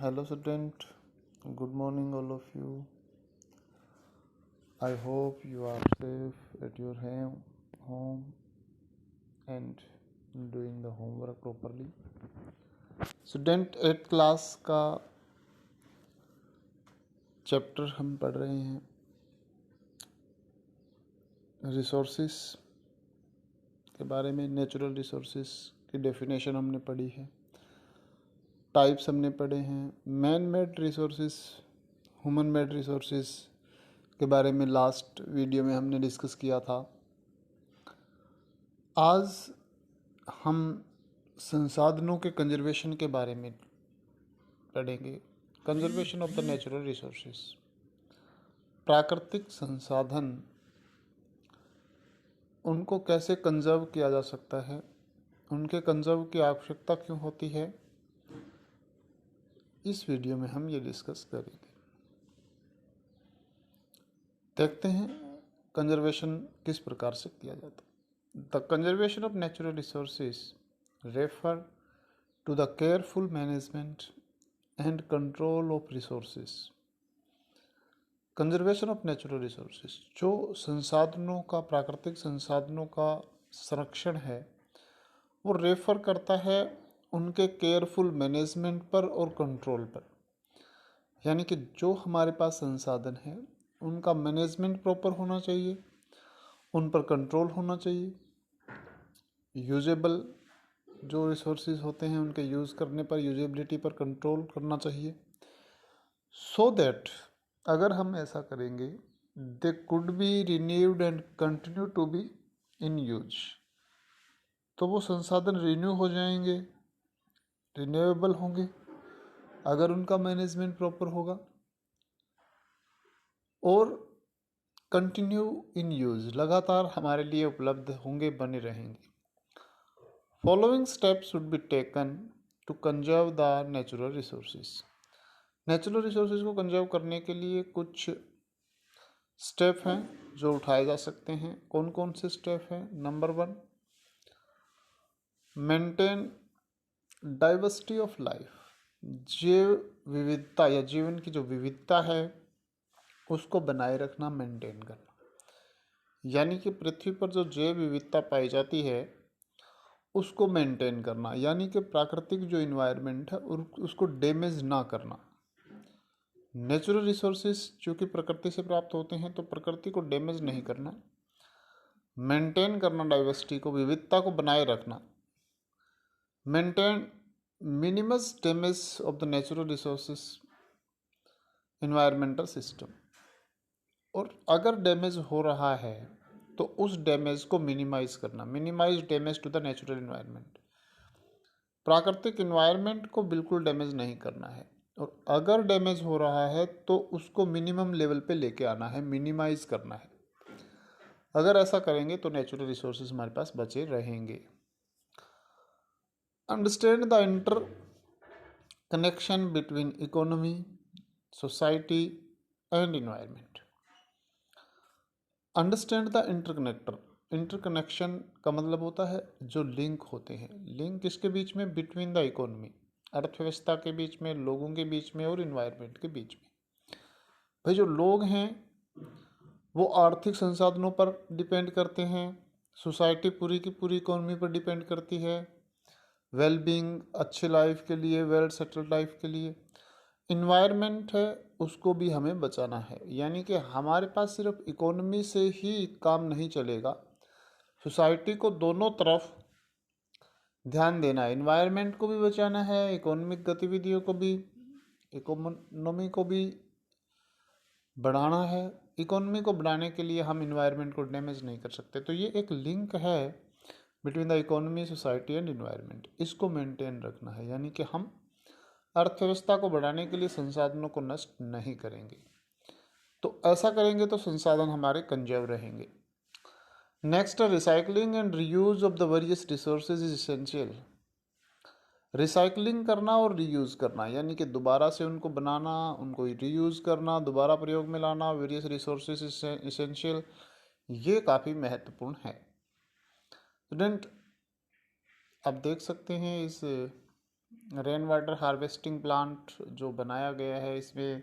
Hello, student. Good morning, all of you. I hope you are safe at your home and doing the homework properly. Student 8th class का chapter हम पढ़ रहे हैं resources के बारे में। Natural resources की डेफिनेशन हमने पढ़ी है, टाइप्स हमने पढ़े हैं, man made resources, human made resources के बारे में लास्ट वीडियो में हमने डिस्कस किया था। आज हम संसाधनों के कंजर्वेशन के बारे में पढ़ेंगे। Conservation of the natural resources, प्राकृतिक संसाधन, उनको कैसे कंजर्व किया जा सकता है, उनके कंजर्व की आवश्यकता क्यों होती है, इस वीडियो में हम ये डिस्कस करेंगे। देखते हैं कंजर्वेशन किस प्रकार से किया जाता है। The conservation of natural resources refer to the careful management and control of resources. Conservation of natural resources, जो संसाधनों का, प्राकृतिक संसाधनों का संरक्षण है, वो रेफर करता है उनके केयरफुल मैनेजमेंट पर और कंट्रोल पर। यानी कि जो हमारे पास संसाधन है उनका मैनेजमेंट प्रॉपर होना चाहिए, उन पर कंट्रोल होना चाहिए। यूजेबल जो रिसोर्सेज होते हैं उनके यूज़ करने पर, यूजेबिलिटी पर कंट्रोल करना चाहिए, सो दैट अगर हम ऐसा करेंगे they could be renewed and continue to be in use, तो वो संसाधन रिन्यू हो जाएंगे, रिन्यूएबल होंगे अगर उनका मैनेजमेंट प्रॉपर होगा, और कंटिन्यू इन यूज, लगातार हमारे लिए उपलब्ध होंगे, बने रहेंगे। Following steps should be taken to conserve the natural resources. Natural resources को कंजर्व करने के लिए कुछ स्टेप हैं जो उठाए जा सकते हैं। कौन कौन से स्टेप हैं? Number 1, maintain diversity of life. जैव विविधता या जीवन की जो विविधता है उसको बनाए रखना, मेंटेन करना। यानी कि पृथ्वी पर जो जैव विविधता पाई जाती है उसको मेंटेन करना, यानी कि प्राकृतिक जो इन्वायरमेंट है उसको डैमेज ना करना। नेचुरल रिसोर्सेज जो कि प्रकृति से प्राप्त होते हैं, तो प्रकृति को डैमेज नहीं करना, मेंटेन करना, डाइवर्सिटी को, विविधता को बनाए रखना। Maintain minimus damage of the natural resources environmental system. और अगर डैमेज हो रहा है तो उस डैमेज को मिनिमाइज करना, minimise damage to the natural environment. प्राकृतिक इन्वायरमेंट को बिल्कुल डैमेज नहीं करना है, और अगर डैमेज हो रहा है तो उसको मिनिमम लेवल पे लेके आना है, मिनिमाइज करना है। अगर ऐसा करेंगे तो नेचुरल रिसोर्सेज हमारे पास बचे रहेंगे। Understand the interconnection between economy, society and environment. Understand the interconnector. Interconnection का मतलब होता है जो लिंक होते हैं। लिंक किसके बीच में? बिटवीन द इकोनॉमी, अर्थव्यवस्था के बीच में, लोगों के बीच में, और इन्वायरमेंट के बीच में। भाई जो लोग हैं वो आर्थिक संसाधनों पर डिपेंड करते हैं, सोसाइटी पूरी की पूरी इकोनॉमी पर डिपेंड करती है, वेलबींग, अच्छे लाइफ के लिए, वेल सेटल्ड लाइफ के लिए। इन्वायरमेंट है उसको भी हमें बचाना है, यानी कि हमारे पास सिर्फ इकोनॉमी से ही काम नहीं चलेगा, सोसाइटी को दोनों तरफ ध्यान देना है। इन्वायरमेंट को भी बचाना है, इकोनॉमिक गतिविधियों को भी, इकोनॉमी को भी बढ़ाना है। इकोनॉमी को बढ़ाने के लिए हम इन्वायरमेंट को डैमेज नहीं कर सकते। तो ये एक लिंक है between the economy, society and environment. इसको मेंटेन रखना है, यानी कि हम अर्थव्यवस्था को बढ़ाने के लिए संसाधनों को नष्ट नहीं करेंगे। तो ऐसा करेंगे तो संसाधन हमारे कंजर्व रहेंगे। Next, recycling and reuse of the various resources is essential. Recycling करना और रीयूज़ करना, यानी कि दोबारा से उनको बनाना, उनको रीयूज़ करना, दोबारा प्रयोग में लाना, वेरियस रिसोर्सेज इसेंशियल, ये काफ़ी महत्वपूर्ण है। स्टूडेंट, आप देख सकते हैं इस रेन वाटर हार्वेस्टिंग प्लांट जो बनाया गया है, इसमें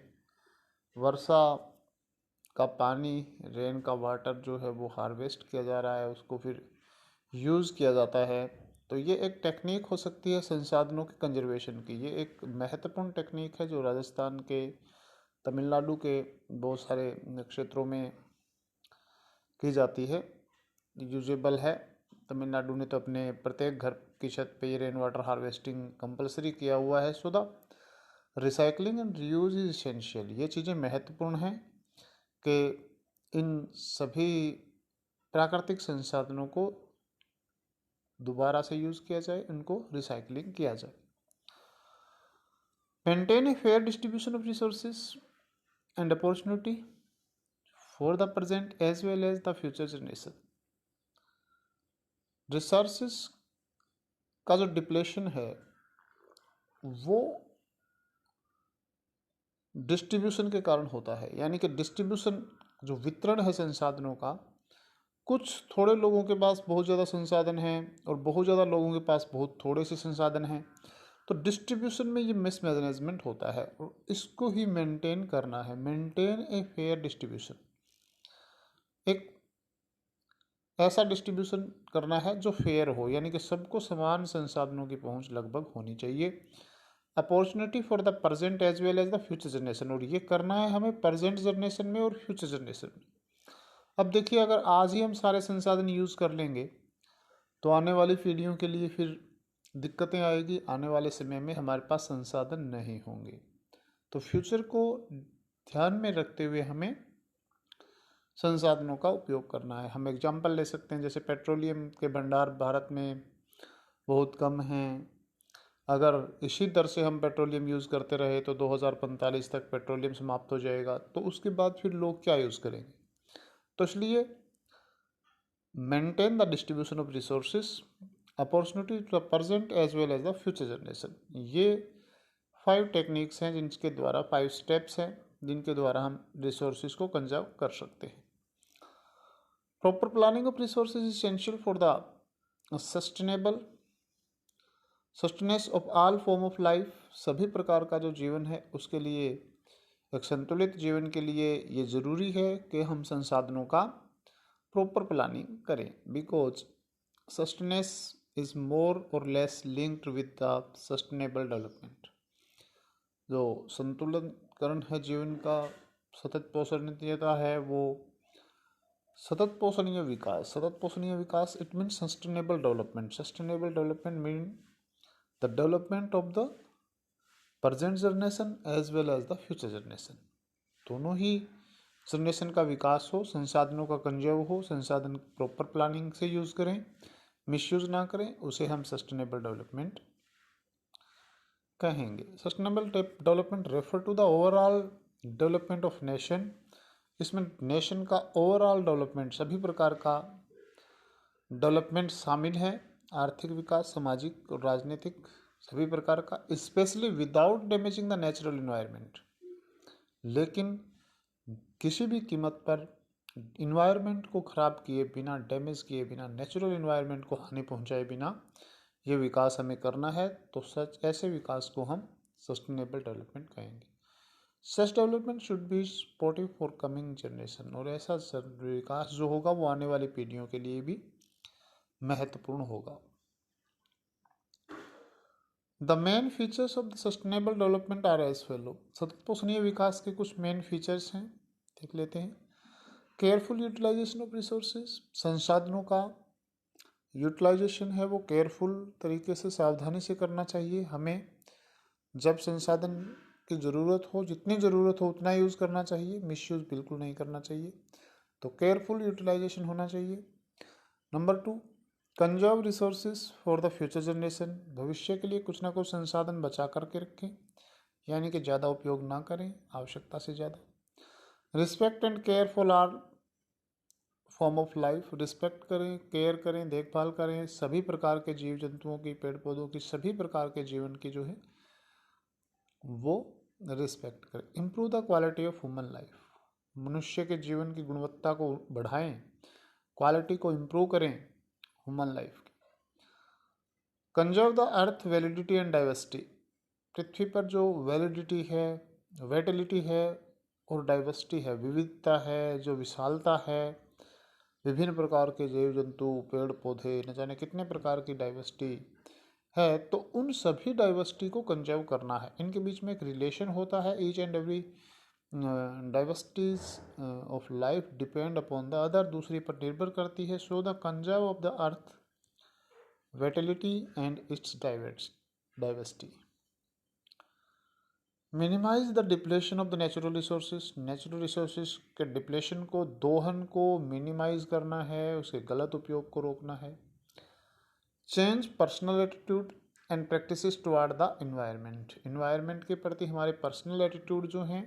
वर्षा का पानी, रेन का वाटर जो है वो हार्वेस्ट किया जा रहा है, उसको फिर यूज़ किया जाता है। तो ये एक टेक्निक हो सकती है संसाधनों के कंजर्वेशन की। ये एक महत्वपूर्ण टेक्निक है जो राजस्थान के, तमिलनाडु के बहुत सारे क्षेत्रों में की जाती है, यूजेबल है। तमिलनाडु ने तो अपने प्रत्येक घर की छत पे ये रेन वाटर हार्वेस्टिंग कंपलसरी किया हुआ है। So the recycling and reuse is essential. ये चीज़ें महत्वपूर्ण हैं कि इन सभी प्राकृतिक संसाधनों को दोबारा से यूज़ किया जाए, इनको रिसाइकलिंग किया जाए। Maintain a fair distribution of resources and opportunity for the present as well as the future generation. Resources का जो डिप्लेशन है वो डिस्ट्रीब्यूशन के कारण होता है, यानी कि डिस्ट्रीब्यूशन जो वितरण है संसाधनों का, कुछ थोड़े लोगों के पास बहुत ज़्यादा संसाधन हैं और बहुत ज़्यादा लोगों के पास बहुत थोड़े से संसाधन हैं। तो डिस्ट्रीब्यूशन में ये मिसमैनेजमेंट होता है और इसको ही मेंटेन करना है। मेंटेन ए फेयर डिस्ट्रीब्यूशन, एक ऐसा डिस्ट्रीब्यूशन करना है जो फेयर हो, यानी कि सबको समान संसाधनों की पहुंच लगभग होनी चाहिए। Opportunity for the present as well as the future generation, और ये करना है हमें प्रेजेंट जनरेशन में और फ्यूचर जनरेशन में। अब देखिए, अगर आज ही हम सारे संसाधन यूज़ कर लेंगे तो आने वाली पीढ़ियों के लिए फिर दिक्कतें आएगी, आने वाले समय में हमारे पास संसाधन नहीं होंगे। तो फ्यूचर को ध्यान में रखते हुए हमें संसाधनों का उपयोग करना है। हम एग्जाम्पल ले सकते हैं, जैसे पेट्रोलियम के भंडार भारत में बहुत कम हैं। अगर इसी दर से हम पेट्रोलियम यूज़ करते रहे तो 2045 तक पेट्रोलियम समाप्त हो जाएगा, तो उसके बाद फिर लोग क्या यूज़ करेंगे। तो इसलिए maintain the distribution of resources, opportunity to the present as well as the future generation. ये 5 टेक्निक्स हैं जिनके द्वारा, 5 स्टेप्स हैं जिनके द्वारा हम रिसोर्सेज को कंजर्व कर सकते हैं। Proper planning of resources is essential for the sustenance of all form of life. सभी प्रकार का जो जीवन है उसके लिए, एक संतुलित जीवन के लिए ये ज़रूरी है कि हम संसाधनों का प्रॉपर प्लानिंग करें, बिकॉज सस्टेनेंस इज मोर और less linked with the sustainable development. जो संतुलनकरण है जीवन का, सतत पोषणीयता है, वो सतत पोषणीय विकास, सतत पोषणीय विकास it means sustainable development. Sustainable development mean the development of the present generation as well as the future generation. दोनों ही जनरेशन का विकास हो, संसाधनों का कंजर्व हो, संसाधन प्रॉपर प्लानिंग से यूज़ करें, मिसयूज ना करें, उसे हम सस्टेनेबल डेवलपमेंट कहेंगे। Sustainable development refer to the overall development of nation. इसमें नेशन का ओवरऑल डेवलपमेंट, सभी प्रकार का डेवलपमेंट शामिल है। आर्थिक विकास, सामाजिक और राजनीतिक, सभी प्रकार का, specially without damaging the natural environment. लेकिन किसी भी कीमत पर इन्वायरमेंट को ख़राब किए बिना, डैमेज किए बिना, नेचुरल इन्वायरमेंट को हानि पहुंचाए बिना ये विकास हमें करना है। तो सच ऐसे विकास को हम सस्टेनेबल डेवलपमेंट कहेंगे। Such development should be supportive for coming generation, और ऐसा विकास जो होगा वो आने वाली पीढ़ियों के लिए भी महत्वपूर्ण होगा। The main features of the sustainable development are as follow. सतत पोषणीय विकास के कुछ मेन फीचर्स हैं, देख लेते हैं। केयरफुल यूटिलाइजेशन ऑफ रिसोर्सेज, संसाधनों का यूटिलाइजेशन है वो केयरफुल तरीके से, सावधानी से करना चाहिए हमें। जब संसाधन की ज़रूरत हो, जितनी ज़रूरत हो उतना यूज़ करना चाहिए, मिसयूज़ बिल्कुल नहीं करना चाहिए। तो केयरफुल यूटिलाइजेशन होना चाहिए। Number 2, conserve resources for the future generation. भविष्य के लिए कुछ ना कुछ संसाधन बचा करके रखें, यानी कि ज़्यादा उपयोग ना करें, आवश्यकता से ज़्यादा। Respect and care for all form of life. Respect करें, केयर करें, देखभाल करें सभी प्रकार के जीव जंतुओं की, पेड़ पौधों की, सभी प्रकार के जीवन की जो है वो रिस्पेक्ट करें। Improve the quality of human life. मनुष्य के जीवन की गुणवत्ता को बढ़ाएं, क्वालिटी को इम्प्रूव करें ह्यूमन लाइफ की। Conserve the earth validity and diversity. पृथ्वी पर जो वैलिडिटी है, वैटिलिटी है और डाइवर्सिटी है, विविधता है, जो विशालता है, विभिन्न प्रकार के जीव जंतु, पेड़ पौधे, न जाने कितने प्रकार की डाइवर्सिटी है, तो उन सभी डाइवर्सिटी को कंजर्व करना है। इनके बीच में एक रिलेशन होता है। Each and every diversities of life depend upon the other, दूसरी पर निर्भर करती है। So the conserve of the earth vitality and its diversity. Minimise the depletion of the natural resources. Natural resources के डिप्लेशन को, दोहन को मिनिमाइज करना है, उसके गलत उपयोग को रोकना है। Change personal attitude and practices toward the environment. Environment के प्रति हमारे पर्सनल एटीट्यूड जो हैं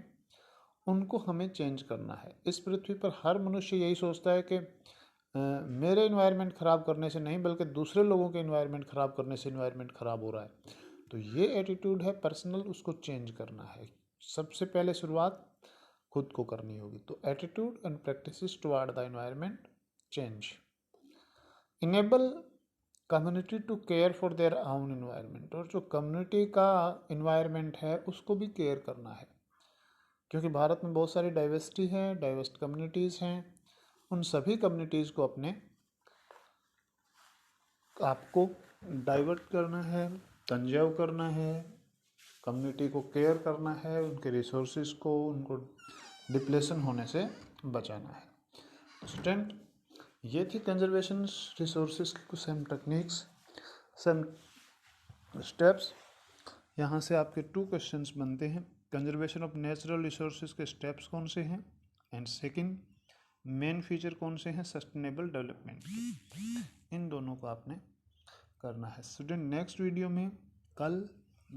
उनको हमें चेंज करना है। इस पृथ्वी पर हर मनुष्य यही सोचता है कि मेरे इन्वायरमेंट ख़राब करने से नहीं, बल्कि दूसरे लोगों के इन्वायरमेंट ख़राब करने से इन्वायरमेंट ख़राब हो रहा है। तो ये एटीट्यूड है पर्सनल, उसको चेंज करना है। सबसे पहले शुरुआत खुद को करनी होगी। तो attitude and practices toward the environment change. Enable community to care for their own environment. और जो कम्युनिटी का इन्वायरमेंट है उसको भी केयर करना है, क्योंकि भारत में बहुत सारी डाइवर्सिटी है, डाइवर्स कम्युनिटीज़ हैं। उन सभी कम्युनिटीज़ को अपने आपको डाइवर्ट करना है, कंजर्व करना है, कम्युनिटी को केयर करना है, उनके रिसोर्सेज को, उनको डिप्लेशन होने से बचाना है। स्टूडेंट, ये थी कंजर्वेशन रिसोर्सेज की कुछ सम टेक्निक्स, सम स्टेप्स। यहाँ से आपके 2 क्वेश्चंस बनते हैं। कंजर्वेशन ऑफ नेचुरल रिसोर्सेज के स्टेप्स कौन से हैं, एंड सेकंड मेन फीचर कौन से हैं सस्टेनेबल डेवलपमेंट के। इन दोनों को आपने करना है। स्टूडेंट, नेक्स्ट वीडियो में, कल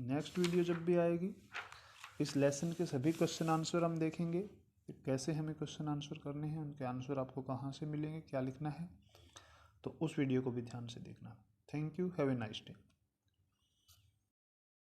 नेक्स्ट वीडियो जब भी आएगी, इस लेसन के सभी क्वेश्चन आंसर हम देखेंगे, कैसे हमें क्वेश्चन आंसर करने हैं, उनके आंसर आपको कहाँ से मिलेंगे, क्या लिखना है। तो उस वीडियो को भी ध्यान से देखना। Thank you, have a nice day.